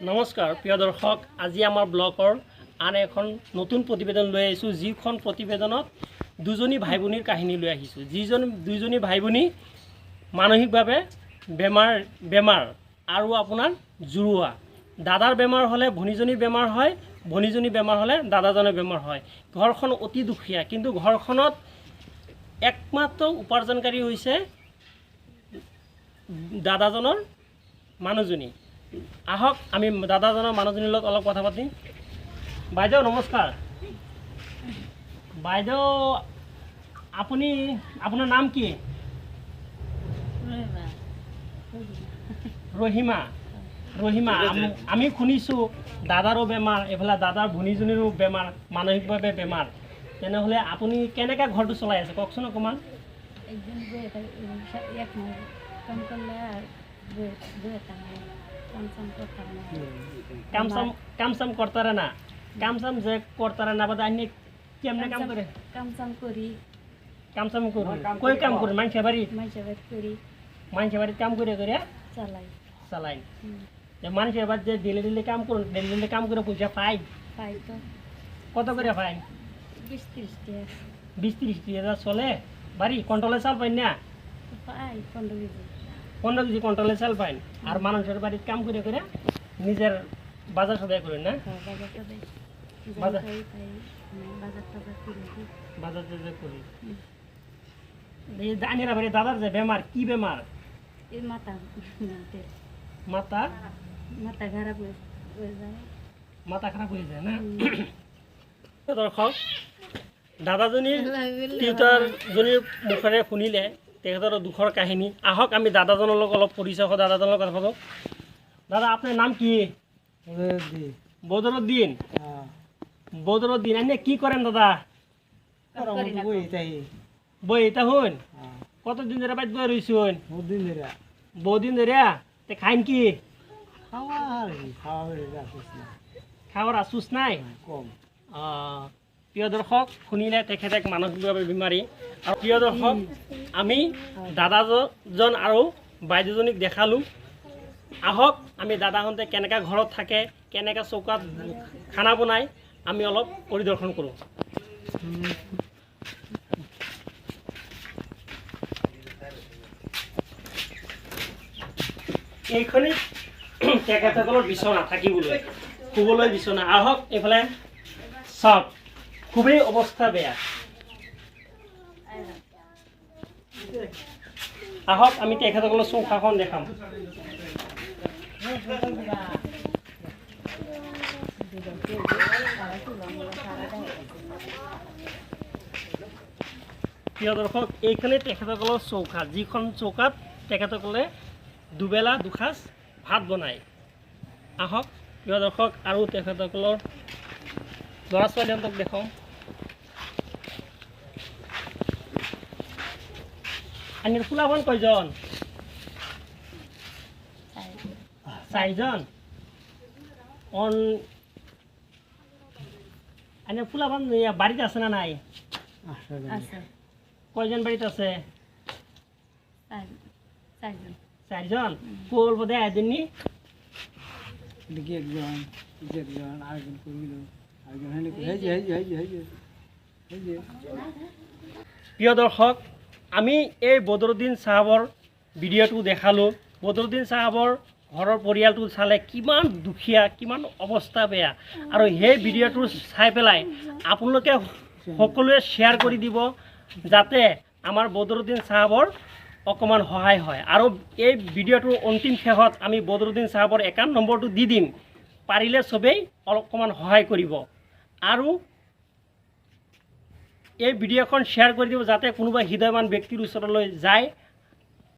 নমস্কাৰ প্ৰিয় দৰ্শক, আজি আমাৰ ব্লগৰ আন এখন নতুন প্ৰতিবেদন লৈ আহিছোঁ। যিখন প্ৰতিবেদনত দুজনী ভাই ভনীৰ কাহিনী লৈ আহিছোঁ। দুইজনী ভাই ভনী মানসিকভাৱে বেমাৰ আৰু আপোনাৰ জুৰুৱা। দাদাৰ বেমাৰ হ'লে ভনীজনী বেমাৰ হয়, ভনীজনী বেমাৰ হ'লে দাদাজনৰ বেমাৰ হয়। ঘৰখন অতি দুখীয়া, কিন্তু ঘৰখনত একমাত্ৰ উপাৰ্জনকাৰী হৈছে দাদাজনৰ মানুহজনী। আহক আমি দাদাজনৰ মানুহজনীৰ লগত অলপ কথা পাতিম। বাইদেউ নমস্কাৰ। বাইদেউ আপোনাৰ নাম কি? ৰহিমা। আমি শুনিছোঁ দাদাৰো বেমাৰ, এইফালে দাদাৰ ভনীজনীৰো বেমাৰ, মানসিকভাৱে বেমাৰ। তেনেহ'লে আপুনি কেনেকৈ ঘৰটো চলাই আছে কওকচোন অকণমান। কাম চাম করতারে না, কাম চাম যে করতারে না, বাদে আইনি কেমনে কাম করে? কাম চাম করি। কই কাম করি? মানুষের বাড়ি কাম করে চালাই। মানুষের বাড়ি যে ডেলি কাম করুন, ডেলি কাম করে পয়সা পাই তো কত করে পাই? 20-30 টাকা চলে বাড়ি? কন্ট্রোলে চাল পাই না? 15 কেজি কন্ট্রোলে চাল পাই। আর মানুষের বাড়িতে কাম করে নিজের বাজার সদাই করেন না? বাজার টাজার করি। জানিরা বাড়ি দাদার যে বেমার, কি বেমার? মাথা খারাপ হয়ে যায় না? দর্শক, দাদাজনীর টিউটারজনীর মুখেৰে শুনিলে তেখেতৰ দুখৰ কাহিনী। আহক আমি দাদাজনৰ লগত অলপ পৰিচয় হওঁ, দাদাজনৰ কথা পাতোঁ। দাদা আপোনাৰ নাম কি? বদরুদ্দিন। বদরুদ্দিন, এনে কি করেন দাদা? বই এটা হন কতদিন ধরে বাইত বই রইছুন? বহুদিন ধরে। তে খাইন কি? খাওয়ার আশুস নাই? কম। প্রিয় দর্শক, শুনিলে তেখেতে মানসিকভাৱে বেমাৰী। আৰু প্ৰিয় দৰ্শক, আমি দাদাজন আৰু বাইদেউজনীক দেখালোঁ। আহক আমি দাদাহঁতে কেনেকৈ ঘৰত থাকে, কেনেকৈ চৌকাত খানা বনায়, আমি অলপ পৰিদৰ্শন কৰোঁ। এইখনেই তেখেতসকলৰ বিচনা, থাকিবলৈ শুবলৈ বিচনা। আহক এইফালে চাওক, খুবেই অৱস্থা বেয়া। আহক আমি তেখেতসকলৰ চৌকাখন দেখাম। প্ৰিয় দৰ্শক, এইখনেই তেখেতসকলৰ চৌকা, যিখন চৌকাত তেখেতসকলে দুবেলা দুসাঁজ ভাত বনায়। আহক প্ৰিয় দৰ্শক, আৰু তেখেতসকলৰ ল'ৰা ছোৱালীহঁতক দেখাওঁ। আনিৰ ফুলাবন কয়জন? 4জন। আনির ফুলাবন বাড়িতে আছে না নাই? কয়জন বাড়িতে আছে? 4জন। কোল বোধে একদিনই প্ৰিয় দৰ্শক, আমি এই বদৰুদ্দিন চাহাবৰ ভিডিঅ'টো দেখালোঁ। বদৰুদ্দিন চাহাবৰ ঘৰৰ পৰিয়ালটো চালে কিমান দুখীয়া, কিমান অৱস্থা বেয়া। আৰু সেই ভিডিঅ'টো চাই পেলাই আপোনালোকে সকলোৱে শ্বেয়াৰ কৰি দিব, যাতে আমাৰ বদৰুদ্দিন চাহাবৰ অকণমান সহায় হয়। আৰু এই ভিডিঅ'টোৰ অন্তিম শেষত আমি বদৰুদ্দিন চাহাবৰ একাউণ্ট নম্বৰটো দি দিম, পাৰিলে চবেই অকণমান সহায় কৰিব। আৰু এই ভিডিঅ'খন শ্বেয়াৰ কৰি দিব, যাতে কোনোবা হৃদয়ৱান ব্যক্তিৰ ওচৰলৈ যায়